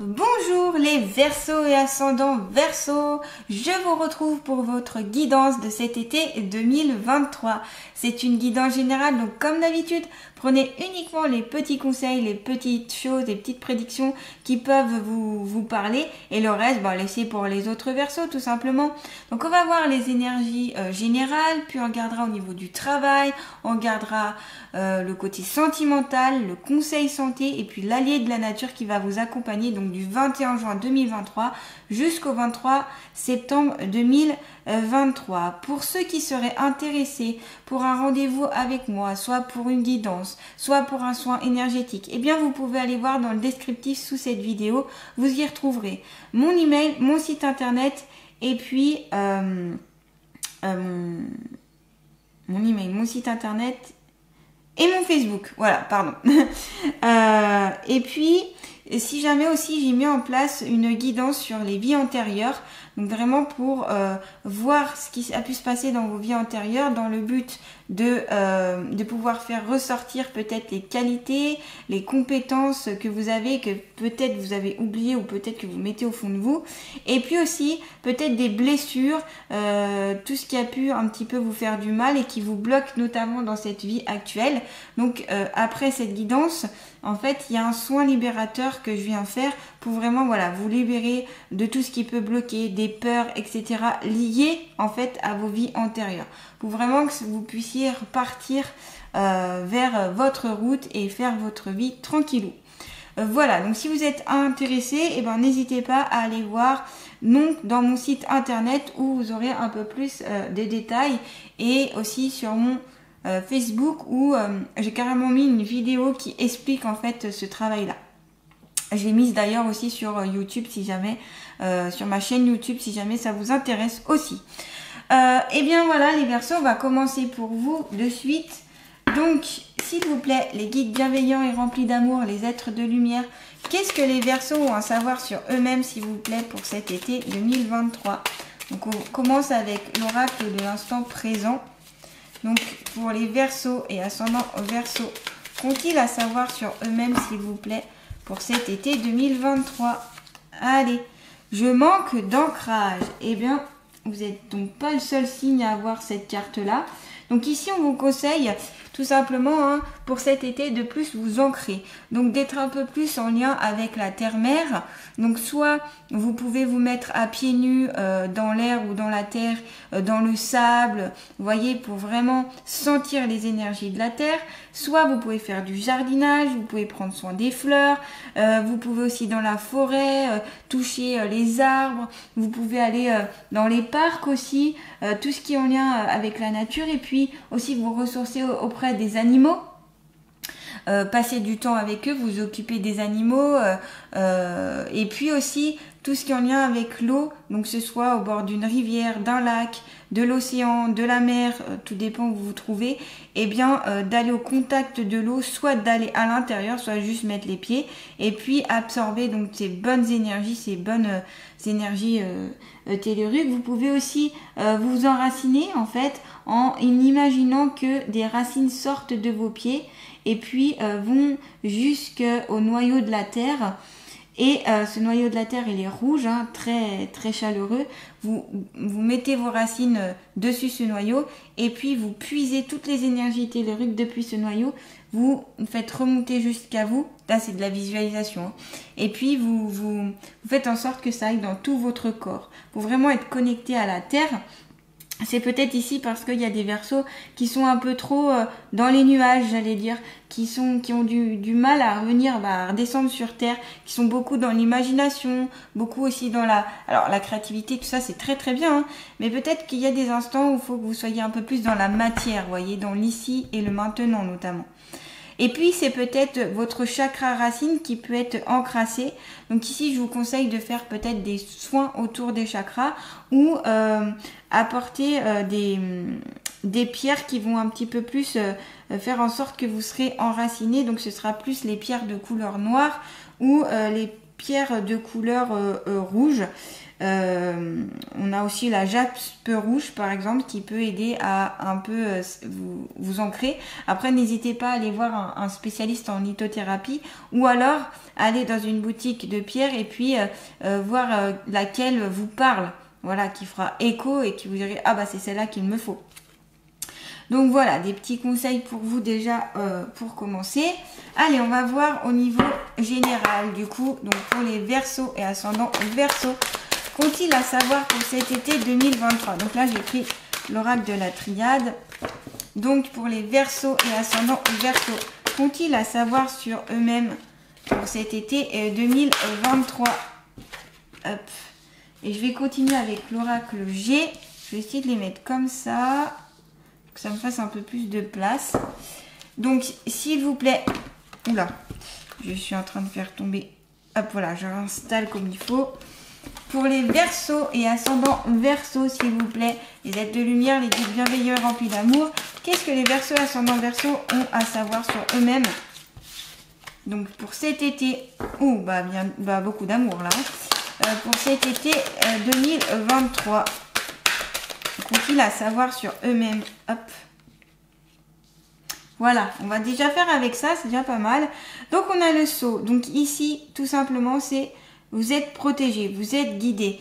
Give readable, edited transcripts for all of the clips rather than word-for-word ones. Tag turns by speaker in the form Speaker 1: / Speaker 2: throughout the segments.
Speaker 1: Bonjour les Verseaux et ascendants Verseaux, je vous retrouve pour votre guidance de cet été 2023. C'est une guidance générale, donc comme d'habitude, prenez uniquement les petits conseils, les petites choses, les petites prédictions qui peuvent vous parler et le reste, laissez pour les autres Verseaux tout simplement. Donc on va voir les énergies générales, puis on regardera au niveau du travail, on regardera le côté sentimental, le conseil santé et puis l'allié de la nature qui va vous accompagner donc du 21 juin 2023 jusqu'au 23 septembre 2023. Pour ceux qui seraient intéressés pour un rendez-vous avec moi, soit pour une guidance, soit pour un soin énergétique, eh bien vous pouvez aller voir dans le descriptif sous cette vidéo, vous y retrouverez mon email, mon site internet et puis mon email, mon site internet et mon Facebook, voilà, pardon. Et puis, si jamais aussi j'ai mis en place une guidance sur les vies antérieures, donc vraiment pour voir ce qui a pu se passer dans vos vies antérieures, dans le but de pouvoir faire ressortir peut-être les qualités, les compétences que vous avez, que peut-être vous avez oubliées ou peut-être que vous mettez au fond de vous, et puis aussi peut-être des blessures, tout ce qui a pu un petit peu vous faire du mal et qui vous bloque notamment dans cette vie actuelle. Donc après cette guidance, en fait, il y a un soin libérateur que je viens faire pour vraiment vous libérer de tout ce qui peut bloquer, des peurs, etc. liées en fait à vos vies antérieures. Pour vraiment que vous puissiez repartir vers votre route et faire votre vie tranquillou. Voilà, donc si vous êtes intéressé, n'hésitez pas à aller voir dans mon site internet où vous aurez un peu plus de détails et aussi sur mon Facebook où j'ai carrément mis une vidéo qui explique en fait ce travail-là. Je l'ai mise d'ailleurs aussi sur YouTube si jamais, sur ma chaîne YouTube si jamais ça vous intéresse aussi. Et bien voilà les Verseaux, on va commencer pour vous de suite. Donc s'il vous plaît, les guides bienveillants et remplis d'amour, les êtres de lumière, qu'est-ce que les Verseaux ont à savoir sur eux-mêmes s'il vous plaît pour cet été 2023? Donc on commence avec l'oracle de l'instant présent. Donc pour les Verseaux et ascendants Verseaux, qu'ont-ils à savoir sur eux-mêmes s'il vous plaît pour cet été 2023? Allez, je manque d'ancrage. Eh bien, vous n'êtes donc pas le seul signe à avoir cette carte-là. Donc ici, on vous conseille tout simplement pour cet été de plus vous ancrer. Donc d'être un peu plus en lien avec la terre-mère. Donc soit vous pouvez vous mettre à pieds nus dans l'air ou dans la terre, dans le sable, vous voyez, pour vraiment sentir les énergies de la terre. Soit vous pouvez faire du jardinage, vous pouvez prendre soin des fleurs, vous pouvez aussi dans la forêt toucher les arbres, vous pouvez aller dans les parcs aussi, tout ce qui est en lien avec la nature et puis aussi vous ressourcer auprès des animaux. Passer du temps avec eux, vous occuper des animaux et puis aussi tout ce qui est en lien avec l'eau, donc que ce soit au bord d'une rivière, d'un lac, de l'océan, de la mer, tout dépend où vous vous trouvez, et bien d'aller au contact de l'eau, soit d'aller à l'intérieur, soit juste mettre les pieds et puis absorber donc ces bonnes énergies, telluriques. Vous pouvez aussi vous enraciner en fait en imaginant que des racines sortent de vos pieds et puis vont jusqu'au noyau de la terre. Et ce noyau de la terre, il est rouge, très très chaleureux. Vous mettez vos racines dessus ce noyau et puis vous puisez toutes les énergies telluriques depuis ce noyau. Vous faites remonter jusqu'à vous. Là, c'est de la visualisation. Et puis vous faites en sorte que ça aille dans tout votre corps. Pour vraiment être connecté à la terre. C'est peut-être ici parce qu'il y a des Verseaux qui sont un peu trop dans les nuages, j'allais dire, qui ont du mal à revenir, à redescendre sur terre, qui sont beaucoup dans l'imagination, beaucoup aussi dans la créativité, tout ça c'est très très bien, mais peut-être qu'il y a des instants où il faut que vous soyez un peu plus dans la matière, vous voyez, dans l'ici et le maintenant notamment. Et puis, c'est peut-être votre chakra racine qui peut être encrassé. Donc ici, je vous conseille de faire peut-être des soins autour des chakras ou apporter des pierres qui vont un petit peu plus faire en sorte que vous serez enraciné. Donc, ce sera plus les pierres de couleur noire ou les pierres de couleur rouge. On a aussi la jaspe rouge par exemple qui peut aider à un peu vous ancrer. Après n'hésitez pas à aller voir un spécialiste en lithothérapie ou alors aller dans une boutique de pierre et puis voir laquelle vous parle, voilà, qui fera écho et qui vous direz ah bah c'est celle-là qu'il me faut. Donc voilà, des petits conseils pour vous déjà pour commencer. Allez, on va voir au niveau général du coup. Donc pour les Verseaux et ascendants Verseaux, qu'ont-ils à savoir pour cet été 2023? Donc là, j'ai pris l'oracle de la triade. Donc pour les Verseaux et ascendants Verseaux, qu'ont-ils à savoir sur eux-mêmes pour cet été 2023? Hop. Et je vais continuer avec l'oracle G. Je vais essayer de les mettre comme ça, que ça me fasse un peu plus de place. Donc s'il vous plaît, oula, je suis en train de faire tomber, hop voilà, je l'installe comme il faut. Pour les Verseaux et ascendants Verseaux, s'il vous plaît, les êtres de lumière, les guides bienveillants et remplis d'amour, qu'est-ce que les Verseaux et ascendants Verseaux ont à savoir sur eux-mêmes? Donc pour cet été, beaucoup d'amour là, pour cet été 2023, qu'ont-ils à savoir sur eux-mêmes? Hop. Voilà, on va déjà faire avec ça, c'est déjà pas mal. Donc on a le Sceau. Donc ici, tout simplement, c'est vous êtes protégé, vous êtes guidé.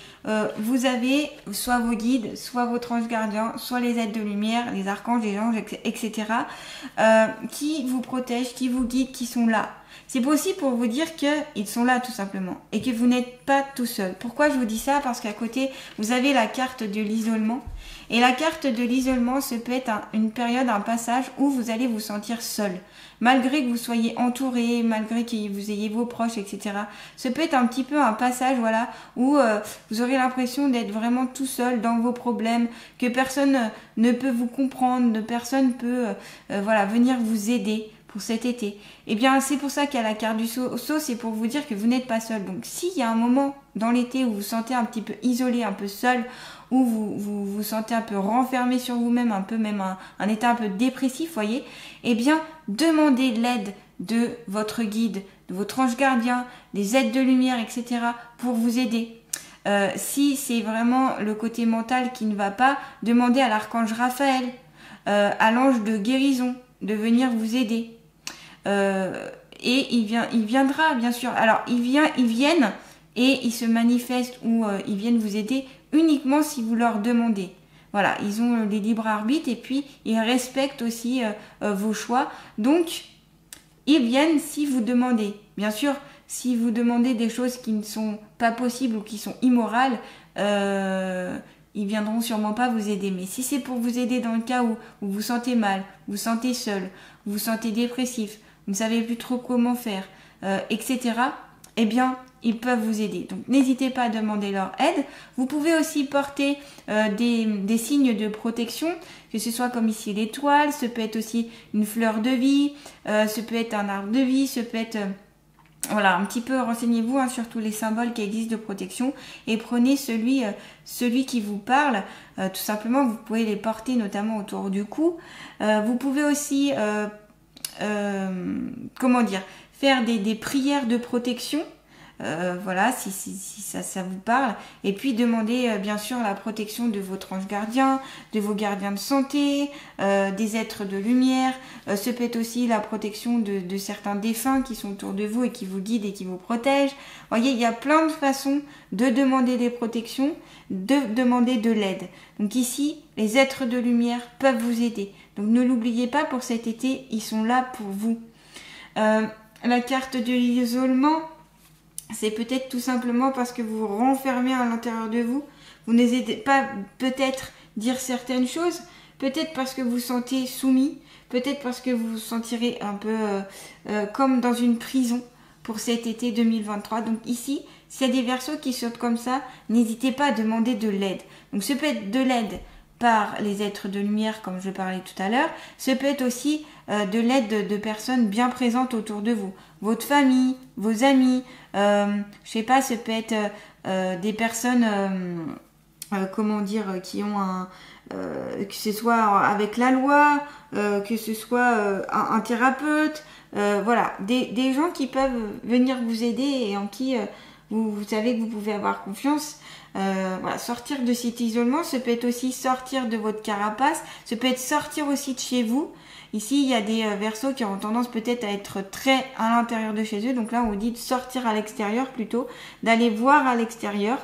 Speaker 1: Vous avez soit vos guides, soit votre ange gardien, soit les êtres de lumière, les archanges, les anges, etc. Qui vous protègent, qui vous guident, qui sont là. C'est aussi pour vous dire qu'ils sont là tout simplement et que vous n'êtes pas tout seul. Pourquoi je vous dis ça? Parce qu'à côté, vous avez la carte de l'isolement. Et la carte de l'isolement, ça peut être une période, un passage où vous allez vous sentir seul. Malgré que vous soyez entouré, malgré que vous ayez vos proches, etc. Ça peut être un petit peu un passage, voilà, où vous aurez l'impression d'être vraiment tout seul dans vos problèmes, que personne ne peut vous comprendre, que personne peut venir vous aider pour cet été. Eh bien, c'est pour ça qu'il y a la carte du Sceau. C'est pour vous dire que vous n'êtes pas seul. Donc, s'il y a un moment dans l'été où vous vous sentez un petit peu isolé, un peu seul, où vous vous sentez un peu renfermé sur vous-même, un peu même un état un peu dépressif, voyez, eh bien, demandez l'aide de votre guide, de votre ange gardien, des aides de lumière, etc. pour vous aider. Si c'est vraiment le côté mental qui ne va pas, demandez à l'archange Raphaël, à l'ange de guérison, de venir vous aider. Et il viendra, bien sûr. Alors, ils viennent et ils se manifestent ou ils viennent vous aider uniquement si vous leur demandez. Voilà, ils ont des libres arbitres et puis ils respectent aussi vos choix. Donc, ils viennent si vous demandez. Bien sûr, si vous demandez des choses qui ne sont pas possibles ou qui sont immorales, ils viendront sûrement pas vous aider. Mais si c'est pour vous aider dans le cas où vous vous sentez mal, vous vous sentez seul, vous vous sentez dépressif, vous ne savez plus trop comment faire, etc., eh bien, ils peuvent vous aider. Donc, n'hésitez pas à demander leur aide. Vous pouvez aussi porter des signes de protection, que ce soit comme ici l'étoile, ce peut être aussi une fleur de vie, ce peut être un arbre de vie, ce peut être... Voilà, un petit peu renseignez-vous sur tous les symboles qui existent de protection et prenez celui qui vous parle. Tout simplement, vous pouvez les porter notamment autour du cou. Vous pouvez aussi, faire des prières de protection. Voilà, si ça vous parle. Et puis demandez bien sûr la protection de votre ange gardien, de vos gardiens de santé, des êtres de lumière. Ce peut être aussi la protection de certains défunts qui sont autour de vous et qui vous guident et qui vous protègent. Vous voyez, il y a plein de façons de demander des protections, de demander de l'aide. Donc ici, les êtres de lumière peuvent vous aider. Donc ne l'oubliez pas, pour cet été, ils sont là pour vous. La carte de l'isolement, c'est peut-être tout simplement parce que vous vous renfermez à l'intérieur de vous. Vous n'hésitez pas peut-être dire certaines choses, peut-être parce que vous vous sentez soumis, peut-être parce que vous vous sentirez un peu comme dans une prison pour cet été 2023. Donc ici, s'il y a des Verseaux qui sortent comme ça, n'hésitez pas à demander de l'aide. Donc ce peut être de l'aide par les êtres de lumière, comme je parlais tout à l'heure. Ce peut être aussi de l'aide de personnes bien présentes autour de vous. Votre famille, vos amis, je sais pas, ce peut être des personnes, qui ont que ce soit avec la loi, que ce soit un thérapeute, voilà, des gens qui peuvent venir vous aider et en qui vous savez que vous pouvez avoir confiance. Voilà, sortir de cet isolement, ça peut être aussi sortir de votre carapace, ça peut être sortir aussi de chez vous. Ici, il y a des Verseaux qui ont tendance peut-être à être très à l'intérieur de chez eux. Donc là, on vous dit de sortir à l'extérieur plutôt, d'aller voir à l'extérieur.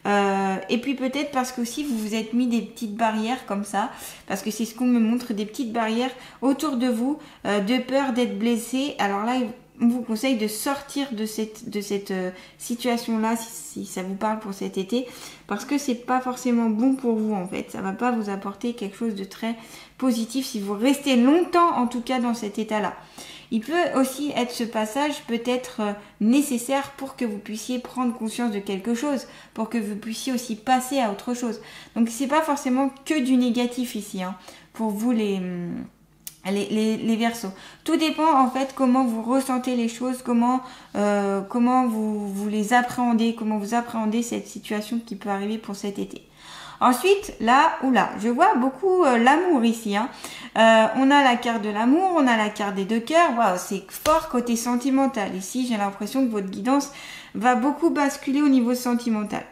Speaker 1: Et puis peut-être parce qu'aussi vous vous êtes mis des petites barrières comme ça, parce que c'est ce qu'on me montre, des petites barrières autour de vous, de peur d'être blessé. Alors là, on vous conseille de sortir de cette situation-là, si ça vous parle pour cet été, parce que c'est pas forcément bon pour vous en fait. Ça va pas vous apporter quelque chose de très positif si vous restez longtemps en tout cas dans cet état-là. Il peut aussi être ce passage peut-être nécessaire pour que vous puissiez prendre conscience de quelque chose, pour que vous puissiez aussi passer à autre chose. Donc c'est pas forcément que du négatif ici, hein, pour vous les Verseaux. Tout dépend en fait comment vous ressentez les choses, comment vous les appréhendez, comment vous appréhendez cette situation qui peut arriver pour cet été. Ensuite, là, je vois beaucoup l'amour ici. Hein. On a la carte de l'amour, on a la carte des 2 cœurs. Waouh, c'est fort côté sentimental. Ici, j'ai l'impression que votre guidance va beaucoup basculer au niveau sentimental.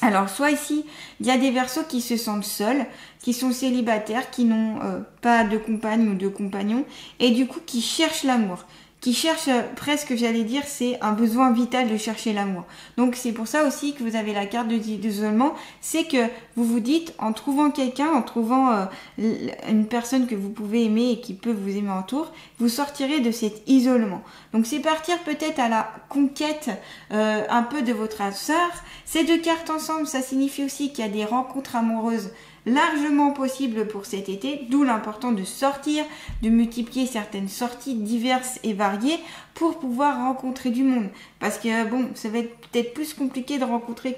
Speaker 1: Alors, soit ici, il y a des Verseaux qui se sentent seuls, qui sont célibataires, qui n'ont pas de compagne ou de compagnon, et du coup, qui cherchent l'amour. Qui cherchent presque, j'allais dire, c'est un besoin vital de chercher l'amour. Donc c'est pour ça aussi que vous avez la carte d'isolement, c'est que vous vous dites, en trouvant quelqu'un, en trouvant une personne que vous pouvez aimer et qui peut vous aimer en tour, vous sortirez de cet isolement. Donc c'est partir peut-être à la conquête un peu de votre âme sœur. Ces 2 cartes ensemble, ça signifie aussi qu'il y a des rencontres amoureuses largement possible pour cet été, d'où l'important de sortir, de multiplier certaines sorties diverses et variées pour pouvoir rencontrer du monde. Parce que bon, ça va être peut-être plus compliqué de rencontrer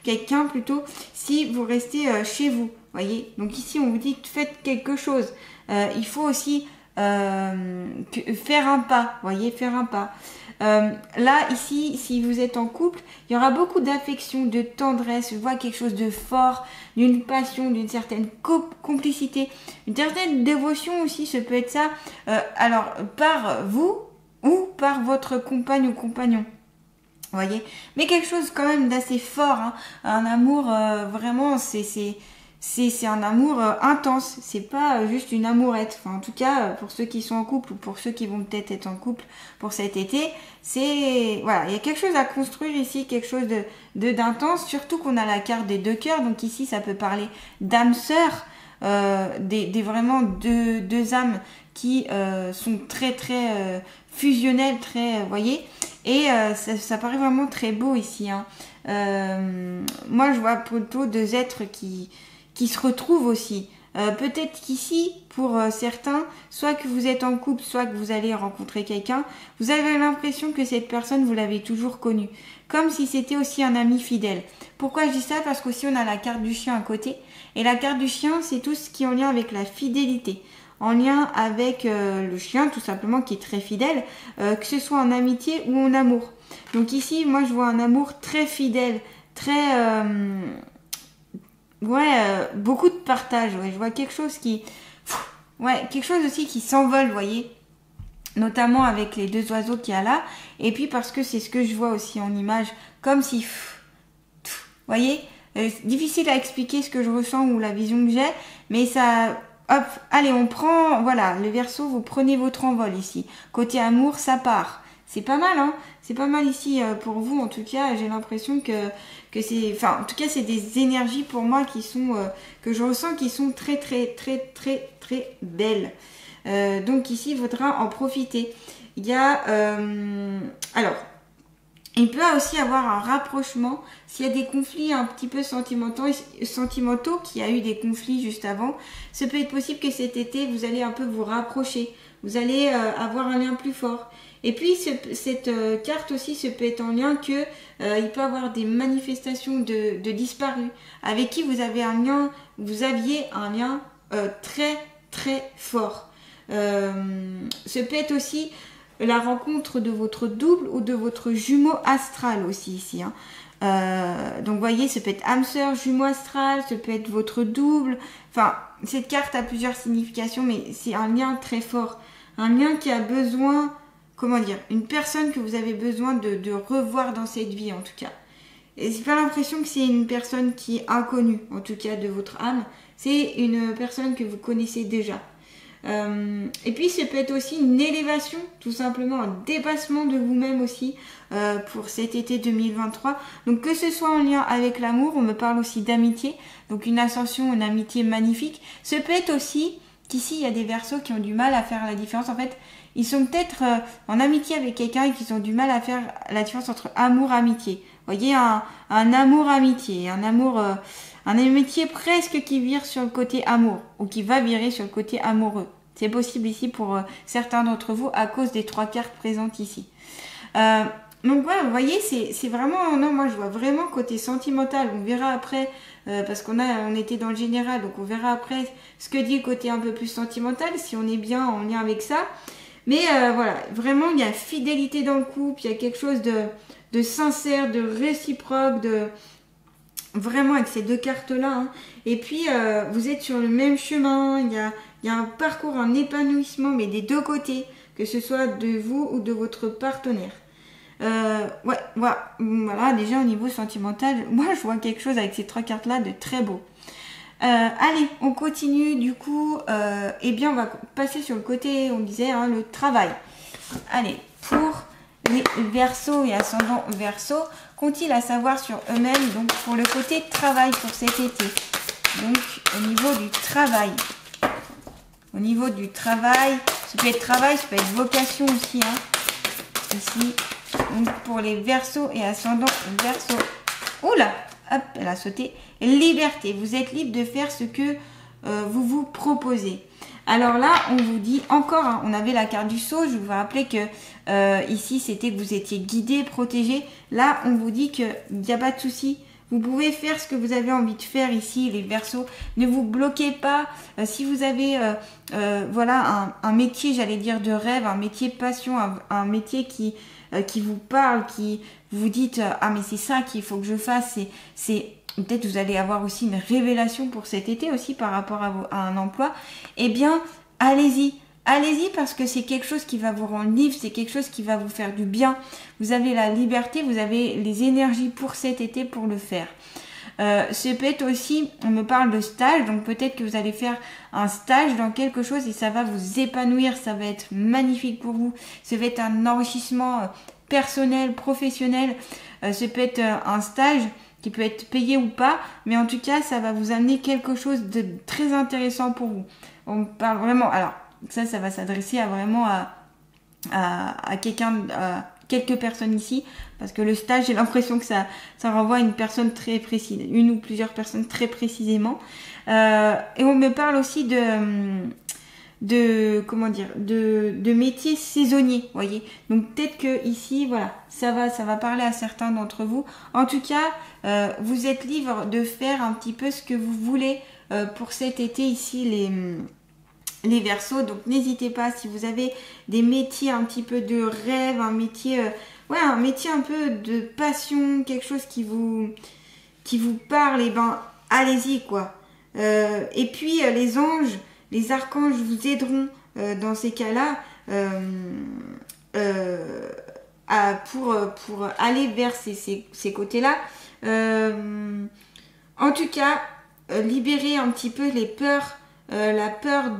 Speaker 1: quelqu'un plutôt, si vous restez chez vous, voyez. Donc ici, on vous dit faites quelque chose. Il faut aussi faire un pas, voyez, faire un pas. Là, ici, si vous êtes en couple, il y aura beaucoup d'affection, de tendresse, je vois quelque chose de fort, d'une passion, d'une certaine complicité, une certaine dévotion aussi, ça peut être ça, alors par vous ou par votre compagne ou compagnon. Voyez, mais quelque chose quand même d'assez fort, hein. Un amour vraiment, c'est un amour intense, c'est pas juste une amourette. Enfin, en tout cas, pour ceux qui sont en couple ou pour ceux qui vont peut-être être en couple pour cet été, c'est voilà, il y a quelque chose à construire ici, quelque chose d'intense. Surtout qu'on a la carte des 2 cœurs, donc ici ça peut parler d'âme sœur, vraiment deux âmes qui sont très très fusionnelles, très, voyez. Et ça paraît vraiment très beau ici. Hein. Moi, je vois plutôt 2 êtres qui se retrouvent aussi. Peut-être qu'ici, pour certains, soit que vous êtes en couple, soit que vous allez rencontrer quelqu'un, vous avez l'impression que cette personne, vous l'avez toujours connue. Comme si c'était aussi un ami fidèle. Pourquoi je dis ça? Parce qu'aussi on a la carte du chien à côté. Et la carte du chien, c'est tout ce qui est en lien avec la fidélité. En lien avec le chien, tout simplement, qui est très fidèle, que ce soit en amitié ou en amour. Donc ici, moi, je vois un amour très fidèle, très... beaucoup de partage, ouais. Je vois quelque chose qui... quelque chose aussi qui s'envole, vous voyez. Notamment avec les 2 oiseaux qu'il y a là. Et puis parce que c'est ce que je vois aussi en image, comme si... Vous voyez, difficile à expliquer ce que je ressens ou la vision que j'ai, mais ça... Hop, allez, on prend... Voilà, le Verseau, vous prenez votre envol ici. Côté amour, ça part. C'est pas mal, hein. C'est pas mal ici pour vous, en tout cas. J'ai l'impression que c'est... Enfin, en tout cas, c'est des énergies pour moi qui sont... que je ressens qui sont très, très, très, très, très belles. Donc ici, il faudra en profiter. Il y a... alors... Il peut aussi avoir un rapprochement s'il y a des conflits un petit peu sentimentaux, qu'il y a eu des conflits juste avant. Ça peut être possible que cet été, vous allez un peu vous rapprocher. Vous allez avoir un lien plus fort. Et puis, cette carte aussi, ça peut être en lien que il peut y avoir des manifestations de disparus avec qui vous aviez un lien très, très fort. Ça peut être aussi la rencontre de votre double ou de votre jumeau astral aussi ici. Hein. Donc vous voyez, ça peut être âme sœur, jumeau astral, ça peut être votre double. Enfin, cette carte a plusieurs significations, mais c'est un lien très fort. Un lien qui a besoin comment dire, une personne que vous avez besoin de revoir dans cette vie en tout cas. Et j'ai pas l'impression que c'est une personne qui est inconnue, en tout cas de votre âme. C'est une personne que vous connaissez déjà. Et puis, ça peut être aussi une élévation, tout simplement, un dépassement de vous-même aussi pour cet été 2023. Donc, que ce soit en lien avec l'amour, on me parle aussi d'amitié. Donc, une ascension, une amitié magnifique. Ça peut être aussi qu'ici, il y a des Verseaux qui ont du mal à faire la différence. En fait, ils sont peut-être en amitié avec quelqu'un et qui ont du mal à faire la différence entre amour et amitié. Vous voyez, un amour-amitié, un amitié presque qui vire sur le côté amour ou qui va virer sur le côté amoureux. C'est possible ici pour certains d'entre vous à cause des 3 cartes présentes ici. Donc voilà, vous voyez, c'est vraiment, non, moi je vois vraiment côté sentimental. On verra après, parce on était dans le général, donc on verra après ce que dit le côté un peu plus sentimental, si on est bien en lien avec ça. Mais voilà, vraiment il y a fidélité dans le couple, il y a quelque chose de sincère, de réciproque, vraiment avec ces 2 cartes-là. Hein. Et puis, vous êtes sur le même chemin, il y a un parcours en épanouissement, mais des 2 côtés, que ce soit de vous ou de votre partenaire. Ouais, voilà, déjà au niveau sentimental, moi je vois quelque chose avec ces 3 cartes-là de très beau. Allez, on continue du coup, eh bien on va passer sur le côté, on disait, hein, le travail. Allez, pour les Verseaux et ascendants Verseaux, qu'ont-ils à savoir sur eux-mêmes, donc pour le côté travail pour cet été. Donc au niveau du travail. Au niveau du travail, ça peut être travail, ça peut être vocation aussi, hein. Ici, donc pour les Verseaux et ascendants Verseaux. Oula, hop, elle a sauté. Liberté, vous êtes libre de faire ce que vous vous proposez. Alors là, on vous dit encore, hein, on avait la carte du sceau, je vous rappelais que ici, c'était que vous étiez guidé, protégé. Là, on vous dit qu'il n'y a pas de souci. Vous pouvez faire ce que vous avez envie de faire ici, les Verseaux. Ne vous bloquez pas. Si vous avez voilà, un métier, j'allais dire, de rêve, un métier de passion, un métier qui vous parle, qui vous dites « Ah, mais c'est ça qu'il faut que je fasse », peut-être vous allez avoir aussi une révélation pour cet été aussi par rapport à un emploi, eh bien, allez-y. Allez-y parce que c'est quelque chose qui va vous rendre libre, c'est quelque chose qui va vous faire du bien. Vous avez la liberté, vous avez les énergies pour cet été pour le faire. Ce peut être aussi, on me parle de stage, donc peut-être que vous allez faire un stage dans quelque chose et ça va vous épanouir, ça va être magnifique pour vous. Ça va être un enrichissement personnel, professionnel. Ce peut être un stage qui peut être payé ou pas, mais en tout cas, ça va vous amener quelque chose de très intéressant pour vous. On parle vraiment, alors ça va s'adresser à vraiment à quelqu'un, à quelques personnes ici, parce que le stage, j'ai l'impression que ça renvoie à une personne très précise, une ou plusieurs personnes très précisément. Et on me parle aussi de métiers saisonniers, voyez. Donc peut-être que ici, voilà, ça va parler à certains d'entre vous. En tout cas, vous êtes libre de faire un petit peu ce que vous voulez pour cet été ici, les Verseaux. Donc n'hésitez pas, si vous avez des métiers un petit peu de rêve, un métier un peu de passion, quelque chose qui vous parle, et ben allez-y quoi. Et puis les anges, les archanges vous aideront dans ces cas-là pour aller vers ces côtés-là. En tout cas, libérer un petit peu les peurs, la peur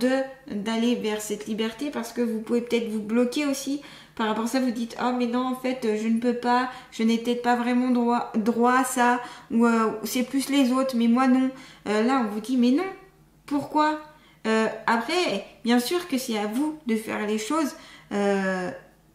Speaker 1: d'aller vers cette liberté, parce que vous pouvez peut-être vous bloquer aussi par rapport à ça. Vous dites oh mais non, en fait je ne peux pas, je n'ai peut-être pas vraiment droit à ça, ou c'est plus les autres mais moi non. Là on vous dit mais non, pourquoi? Après bien sûr que c'est à vous de faire les choses,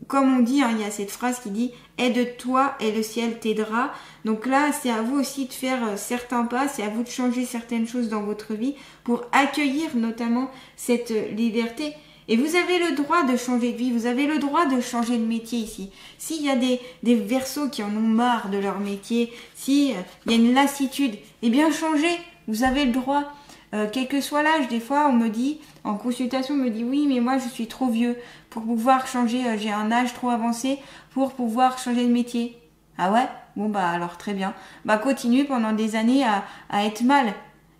Speaker 1: comme on dit, hein, il y a cette phrase qui dit « Aide-toi et le ciel t'aidera ». Donc là, c'est à vous aussi de faire certains pas, c'est à vous de changer certaines choses dans votre vie pour accueillir notamment cette liberté. Et vous avez le droit de changer de vie, vous avez le droit de changer de métier ici. S'il y a des Verseaux qui en ont marre de leur métier, s'il y a une lassitude, eh bien changez, vous avez le droit. Quel que soit l'âge, des fois on me dit, en consultation on me dit oui mais moi je suis trop vieux pour pouvoir changer, j'ai un âge trop avancé pour pouvoir changer de métier. Ah ouais? Bon bah alors très bien. Bah continue pendant des années à être mal.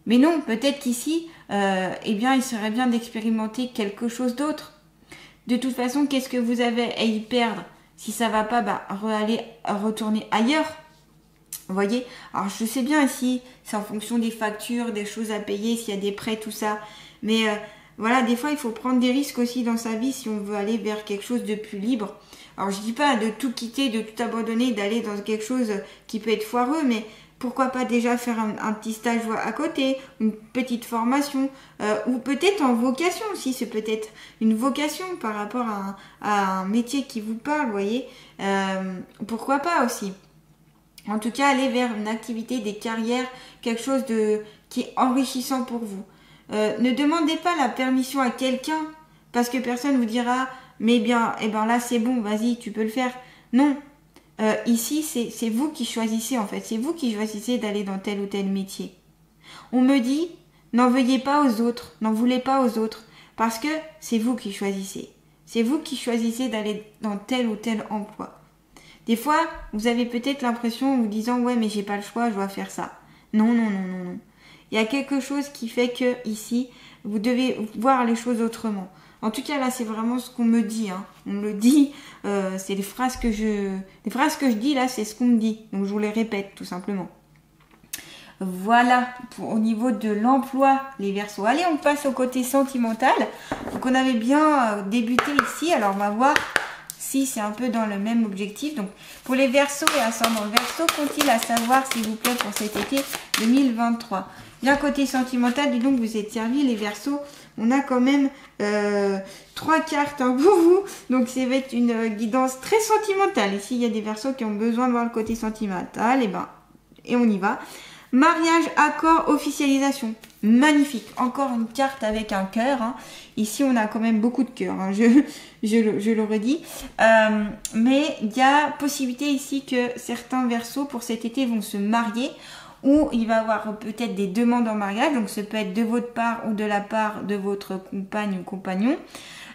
Speaker 1: Mais non, peut-être qu'ici, eh bien il serait bien d'expérimenter quelque chose d'autre. De toute façon, qu'est-ce que vous avez à y perdre? Si ça va pas, bah, retourner ailleurs. Vous voyez? Alors, je sais bien ici, c'est en fonction des factures, des choses à payer, s'il y a des prêts, tout ça. Mais voilà, des fois, il faut prendre des risques aussi dans sa vie si on veut aller vers quelque chose de plus libre. Alors, je dis pas de tout quitter, de tout abandonner, d'aller dans quelque chose qui peut être foireux, mais pourquoi pas déjà faire un petit stage à côté, une petite formation, ou peut-être en vocation aussi, c'est peut-être une vocation par rapport à un métier qui vous parle, vous voyez. Pourquoi pas aussi. En tout cas, aller vers une activité, des carrières, quelque chose qui est enrichissant pour vous. Ne demandez pas la permission à quelqu'un parce que personne vous dira mais bien, eh ben là c'est bon, vas-y, tu peux le faire. Non, ici c'est vous qui choisissez en fait, c'est vous qui choisissez d'aller dans tel ou tel métier. On me dit n'en veuillez pas aux autres, n'en voulez pas aux autres parce que c'est vous qui choisissez. C'est vous qui choisissez d'aller dans tel ou tel emploi. Des fois, vous avez peut-être l'impression en vous disant ouais mais j'ai pas le choix, je dois faire ça. Non, non, non, non, non. Il y a quelque chose qui fait que ici, vous devez voir les choses autrement. En tout cas là, c'est vraiment ce qu'on me dit. Hein. On me le dit. C'est les phrases que je dis là, c'est ce qu'on me dit. Donc je vous les répète tout simplement. Voilà au niveau de l'emploi, les Verseaux. Allez, on passe au côté sentimental. Donc on avait bien débuté ici. Alors on va voir si c'est un peu dans le même objectif. Donc pour les Verseaux et ascendant Verseau, qu'ont-ils à savoir s'il vous plaît pour cet été 2023? Bien côté sentimental, dis donc vous êtes servis les Verseaux. On a quand même 3 cartes hein, pour vous. Donc ça va être une guidance très sentimentale. Ici il y a des Verseaux qui ont besoin de voir le côté sentimental. Et on y va. Mariage, accord, officialisation. Magnifique. Encore une carte avec un cœur. Hein. Ici, on a quand même beaucoup de cœurs. Hein. Je le redis. Mais il y a possibilité ici que certains Verseaux pour cet été vont se marier. Ou il va y avoir peut-être des demandes en mariage. Donc, ça peut être de votre part ou de la part de votre compagne ou compagnon.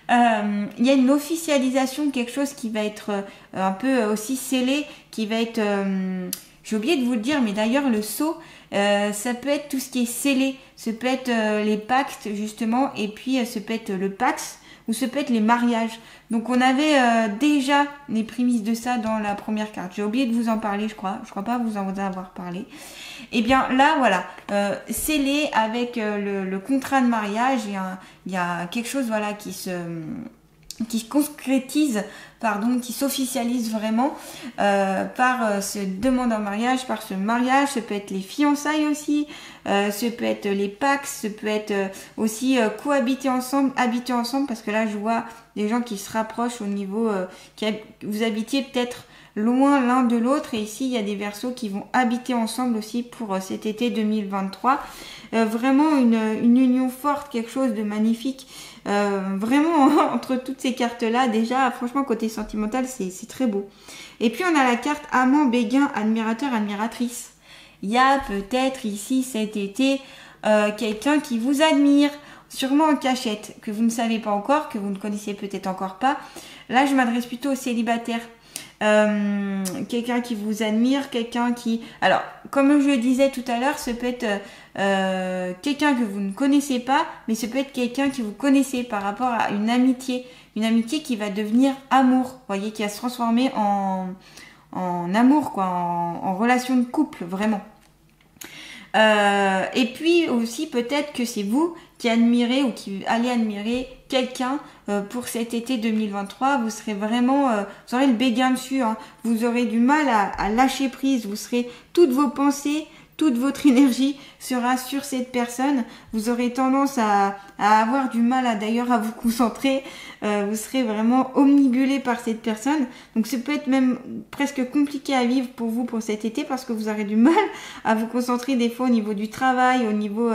Speaker 1: Il y a une officialisation, quelque chose qui va être un peu aussi scellé, qui va être... j'ai oublié de vous le dire, mais d'ailleurs le sceau, ça peut être tout ce qui est scellé. Ça peut être les pactes justement, et puis ça peut être le pax, ou ça peut être les mariages. Donc on avait déjà les prémices de ça dans la première carte. J'ai oublié de vous en parler, je crois. Je crois pas vous en avoir parlé. Et bien là, voilà, scellé avec le contrat de mariage, il y a quelque chose voilà qui se concrétise, qui s'officialise vraiment par ce demande en mariage, par ce mariage. Ça peut être les fiançailles aussi, ça peut être les pax, ça peut être aussi cohabiter ensemble, habiter ensemble, parce que là je vois des gens qui se rapprochent au niveau, vous habitiez peut-être loin l'un de l'autre, et ici il y a des Verseaux qui vont habiter ensemble aussi pour cet été 2023. Vraiment une union forte, quelque chose de magnifique. Vraiment entre toutes ces cartes là déjà franchement côté sentimental c'est très beau. Et puis on a la carte amant, béguin, admirateur, admiratrice. Il y a peut-être ici cet été quelqu'un qui vous admire, sûrement en cachette, que vous ne savez pas encore, que vous ne connaissez peut-être encore pas. Là je m'adresse plutôt aux célibataires. Quelqu'un qui vous admire, quelqu'un qui... Alors, comme je le disais tout à l'heure, ça peut être quelqu'un que vous ne connaissez pas, mais ça peut être quelqu'un que vous connaissez par rapport à une amitié qui va devenir amour, vous voyez, qui va se transformer en amour, quoi, en relation de couple, vraiment. Et puis aussi peut-être que c'est vous qui admirez ou qui allez admirer quelqu'un pour cet été 2023. Vous serez vraiment, vous aurez le béguin dessus, hein. Vous aurez du mal à lâcher prise, vous serez, toutes vos pensées, toute votre énergie sera sur cette personne. Vous aurez tendance à avoir du mal d'ailleurs à vous concentrer. Vous serez vraiment omnibulé par cette personne. Donc ça peut être même presque compliqué à vivre pour vous pour cet été, parce que vous aurez du mal à vous concentrer des fois au niveau du travail, au niveau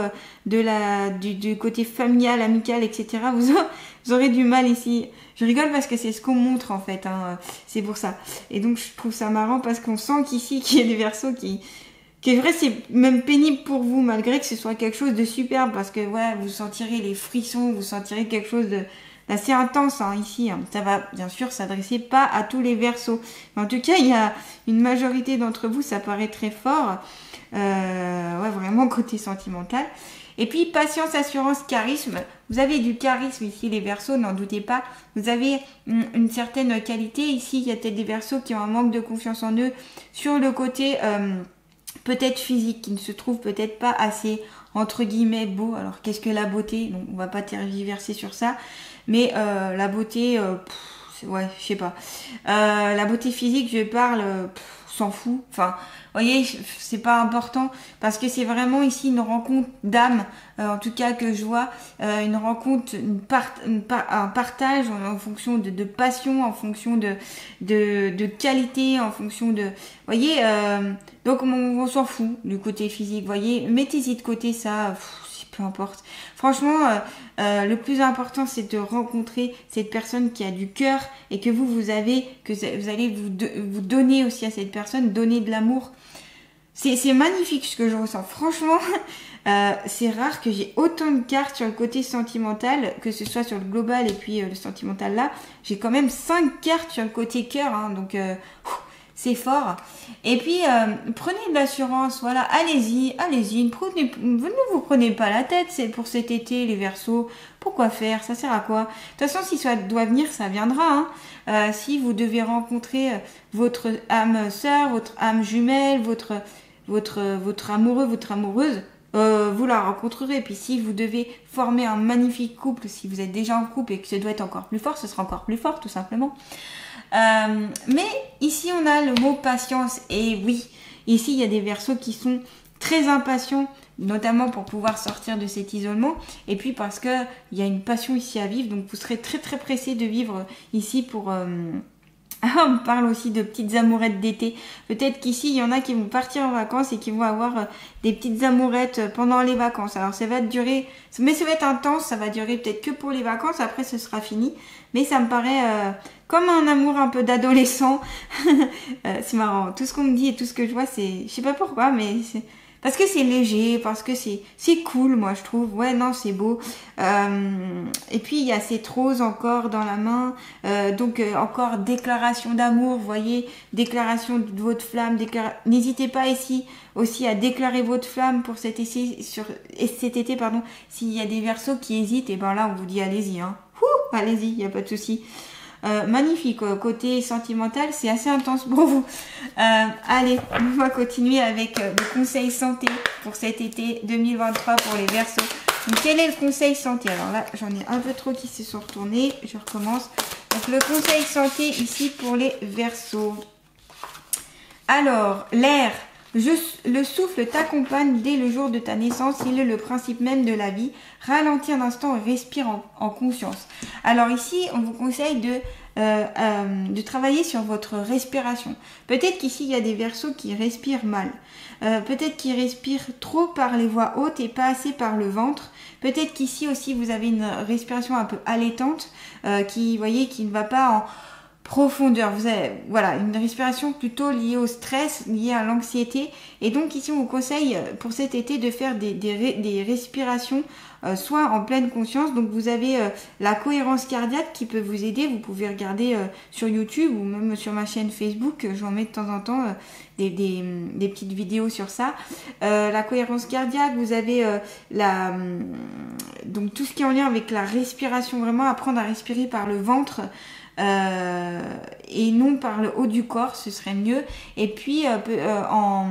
Speaker 1: du côté familial, amical, etc. Vous aurez du mal ici. Je rigole parce que c'est ce qu'on montre en fait. Hein. C'est pour ça. Et donc je trouve ça marrant parce qu'on sent qu'ici qu'il y a des Verseaux qui est vrai, c'est même pénible pour vous, malgré que ce soit quelque chose de superbe, parce que ouais, vous sentirez les frissons, vous sentirez quelque chose d'assez intense hein, ici. Hein. Ça va bien sûr s'adresser pas à tous les Verseaux, mais en tout cas, il y a une majorité d'entre vous, ça paraît très fort, ouais, vraiment côté sentimental. Et puis, patience, assurance, charisme. Vous avez du charisme ici, les Verseaux, n'en doutez pas. Vous avez une certaine qualité. Ici, il y a peut-être des Verseaux qui ont un manque de confiance en eux sur le côté peut-être physique, qui ne se trouve peut-être pas assez, entre guillemets, beau. Alors, qu'est-ce que la beauté? Donc, on va pas tergiverser sur ça. Mais la beauté, ouais, je sais pas. La beauté physique, je parle, s'en fout. Enfin, vous voyez, c'est pas important parce que c'est vraiment ici une rencontre d'âme, en tout cas que je vois, une rencontre, un partage en fonction de passion, en fonction de qualité, en fonction de, vous voyez, donc on s'en fout du côté physique, vous voyez, mettez-y de côté ça. Peu importe. Franchement, le plus important, c'est de rencontrer cette personne qui a du cœur et que vous allez vous donner aussi à cette personne, donner de l'amour. C'est magnifique ce que je ressens. Franchement, c'est rare que j'ai autant de cartes sur le côté sentimental, que ce soit sur le global et puis le sentimental là. J'ai quand même 5 cartes sur le côté cœur, hein, donc c'est fort. Et puis, prenez de l'assurance, voilà, allez-y, ne vous prenez pas la tête, c'est pour cet été, les Verseaux. Pourquoi faire? Ça sert à quoi? De toute façon, si ça doit venir, ça viendra. Hein. Si vous devez rencontrer votre âme sœur, votre âme jumelle, votre amoureux, votre amoureuse, vous la rencontrerez. Puis si vous devez former un magnifique couple, si vous êtes déjà en couple et que ça doit être encore plus fort, ce sera encore plus fort, tout simplement. Mais ici on a le mot patience, et oui, ici il y a des Verseaux qui sont très impatients, notamment pour pouvoir sortir de cet isolement, et puis parce que il y a une passion ici à vivre, donc vous serez très très pressé de vivre ici pour on me parle aussi de petites amourettes d'été. Peut-être qu'ici, il y en a qui vont partir en vacances et qui vont avoir des petites amourettes pendant les vacances. Alors, ça va durer, mais ça va être intense, ça va durer peut-être que pour les vacances, après ce sera fini. Mais ça me paraît comme un amour un peu d'adolescent. C'est marrant. Tout ce qu'on me dit et tout ce que je vois, c'est, je sais pas pourquoi, mais c'est parce que c'est léger, parce que c'est cool, moi je trouve. Ouais, non, c'est beau. Et puis il y a cette rose encore dans la main, donc encore déclaration d'amour, vous voyez, déclaration de votre flamme. N'hésitez pas ici aussi à déclarer votre flamme pour cet été, pardon. S'il y a des Verseaux qui hésitent, et ben là on vous dit allez-y, hein. Allez-y, il y a pas de souci. Magnifique, côté sentimental, c'est assez intense pour vous. Allez, on va continuer avec le conseil santé pour cet été 2023 pour les Verseaux. Donc, quel est le conseil santé? Alors là, j'en ai un peu trop qui se sont retournés. Je recommence. Donc, le conseil santé ici pour les Verseaux. Alors, l'air. Le souffle t'accompagne dès le jour de ta naissance, il est le principe même de la vie. Ralentis un instant et respire en conscience. Alors ici, on vous conseille de travailler sur votre respiration. Peut-être qu'ici, il y a des Verseaux qui respirent mal. Peut-être qu'ils respirent trop par les voies hautes et pas assez par le ventre. Peut-être qu'ici aussi, vous avez une respiration un peu allaitante qui ne va pas en profondeur. Vous avez, voilà, une respiration plutôt liée au stress, liée à l'anxiété. Et donc ici, on vous conseille pour cet été de faire des respirations soit en pleine conscience. Donc vous avez la cohérence cardiaque qui peut vous aider. Vous pouvez regarder sur YouTube ou même sur ma chaîne Facebook. J'en mets de temps en temps des petites vidéos sur ça. La cohérence cardiaque, vous avez donc tout ce qui est en lien avec la respiration, vraiment apprendre à respirer par le ventre. Et non par le haut du corps, ce serait mieux. Et puis en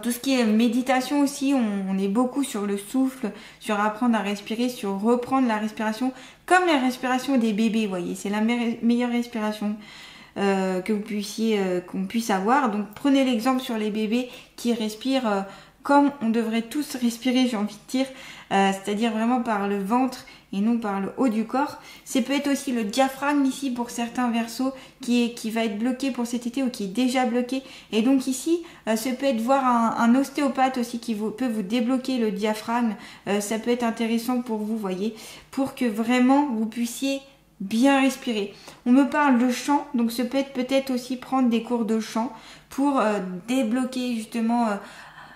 Speaker 1: tout ce qui est méditation aussi, on est beaucoup sur le souffle, sur apprendre à respirer, sur reprendre la respiration comme la respiration des bébés, vous voyez, c'est la meilleure respiration qu'on puisse avoir. Donc prenez l'exemple sur les bébés qui respirent comme on devrait tous respirer, j'ai envie de dire, c'est-à-dire vraiment par le ventre et non par le haut du corps. C'est peut-être aussi le diaphragme ici pour certains Verseaux qui va être bloqué pour cet été ou qui est déjà bloqué. Et donc ici, ça peut être voir un ostéopathe aussi qui peut vous débloquer le diaphragme. Ça peut être intéressant pour vous, voyez, pour que vraiment vous puissiez bien respirer. On me parle de chant, donc ça peut être peut-être aussi prendre des cours de chant pour débloquer justement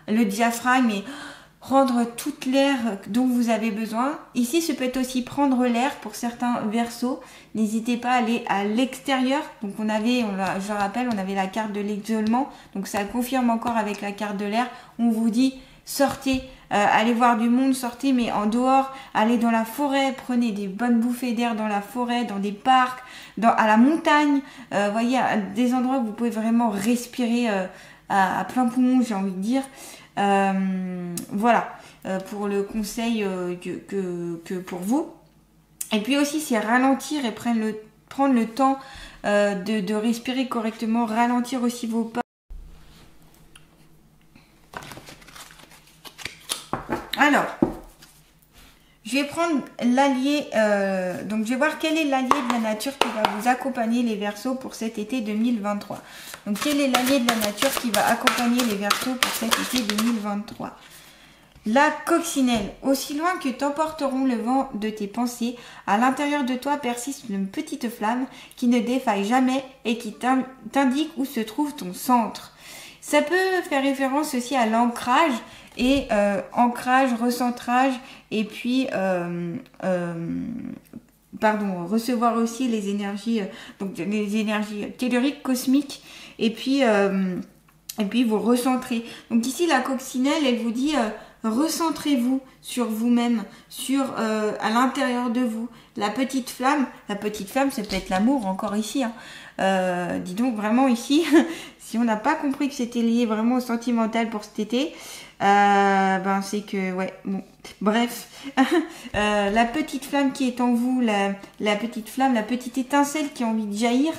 Speaker 1: le diaphragme et prendre toute l'air dont vous avez besoin. Ici, ça peut être aussi prendre l'air pour certains Verseaux. N'hésitez pas à aller à l'extérieur. Donc je le rappelle, on avait la carte de l'isolement. Donc ça confirme encore avec la carte de l'air. On vous dit sortez, allez voir du monde, sortez, mais en dehors, allez dans la forêt, prenez des bonnes bouffées d'air dans la forêt, dans des parcs, à la montagne, voyez, à des endroits où vous pouvez vraiment respirer à plein poumon, j'ai envie de dire. Voilà, pour le conseil que pour vous. Et puis aussi, c'est ralentir et prendre le temps de respirer correctement, ralentir aussi vos pas. Alors, je vais prendre l'allié, donc je vais voir quel est l'allié de la nature qui va vous accompagner les Verseaux pour cet été 2023. Donc quel est l'allié de la nature qui va accompagner les Verseaux pour cet été 2023? La coccinelle. Aussi loin que t'emporteront le vent de tes pensées, à l'intérieur de toi persiste une petite flamme qui ne défaille jamais et qui t'indique où se trouve ton centre. Ça peut faire référence aussi à l'ancrage et ancrage, recentrage et puis recevoir aussi les énergies donc les énergies telluriques cosmiques et puis vous recentrer. Donc ici la coccinelle, elle vous dit recentrez-vous sur vous-même, à l'intérieur de vous. La petite flamme, ça peut être l'amour encore ici. Dis donc vraiment ici, si on n'a pas compris que c'était lié vraiment au sentimental pour cet été, c'est que ouais, bon, bref, la petite flamme qui est en vous, la petite flamme, la petite étincelle qui a envie de jaillir,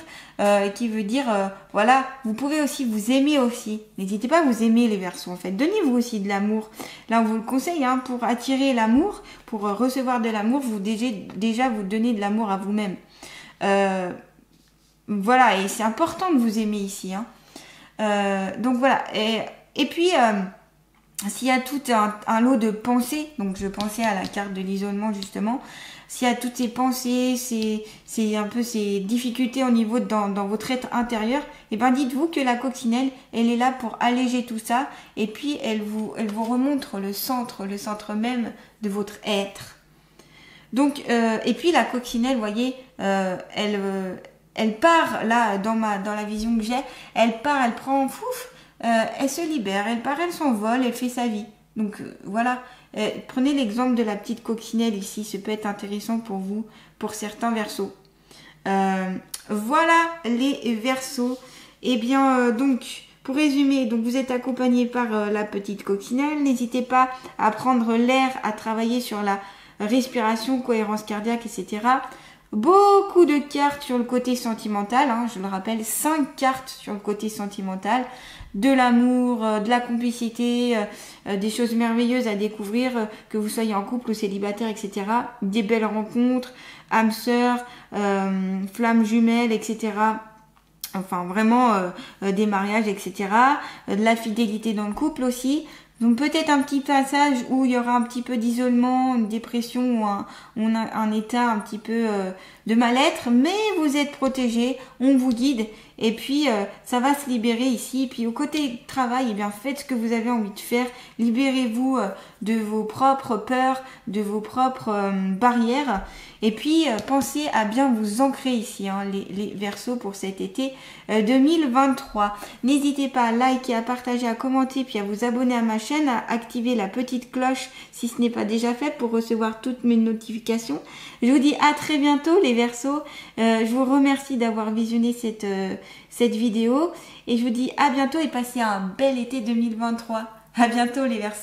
Speaker 1: qui veut dire voilà, vous pouvez aussi vous aimer aussi. N'hésitez pas à vous aimer les Verseaux en fait. Donnez-vous aussi de l'amour. Là on vous le conseille pour attirer l'amour, pour recevoir de l'amour, vous déjà vous donnez de l'amour à vous-même. Voilà, et c'est important de vous aimer ici. Donc voilà, et puis s'il y a tout un lot de pensées, donc je pensais à la carte de l'isolement justement, s'il y a toutes ces pensées, c'est un peu ces difficultés au niveau dans votre être intérieur, et dites-vous que la coccinelle, elle est là pour alléger tout ça, et puis elle vous remontre le centre même de votre être. Donc, et puis la coccinelle, vous voyez, elle part là dans la vision que j'ai, elle prend elle se libère, elle part, elle s'envole, elle fait sa vie. Donc voilà, prenez l'exemple de la petite coccinelle ici, ça peut être intéressant pour vous, pour certains Verseaux. Voilà les Verseaux. Et bien donc pour résumer, donc vous êtes accompagné par la petite coccinelle. N'hésitez pas à prendre l'air, à travailler sur la respiration, cohérence cardiaque, etc. Beaucoup de cartes sur le côté sentimental, je le rappelle, 5 cartes sur le côté sentimental, de l'amour, de la complicité, des choses merveilleuses à découvrir, que vous soyez en couple ou célibataire, etc. Des belles rencontres, âme sœur, flammes jumelles, etc. Enfin vraiment des mariages, etc. De la fidélité dans le couple aussi. Donc peut-être un petit passage où il y aura un petit peu d'isolement, une dépression ou un état un petit peu de mal-être, mais vous êtes protégés, on vous guide et puis ça va se libérer ici. Et puis au côté travail, faites ce que vous avez envie de faire, libérez-vous de vos propres peurs, de vos propres barrières et puis pensez à bien vous ancrer ici, les Verseaux pour cet été 2023. N'hésitez pas à liker, à partager, à commenter puis à vous abonner à ma chaîne, à activer la petite cloche si ce n'est pas déjà fait pour recevoir toutes mes notifications. Je vous dis à très bientôt les Verseaux. Je vous remercie d'avoir visionné cette vidéo et je vous dis à bientôt et passez un bel été 2023. À bientôt les Verseaux.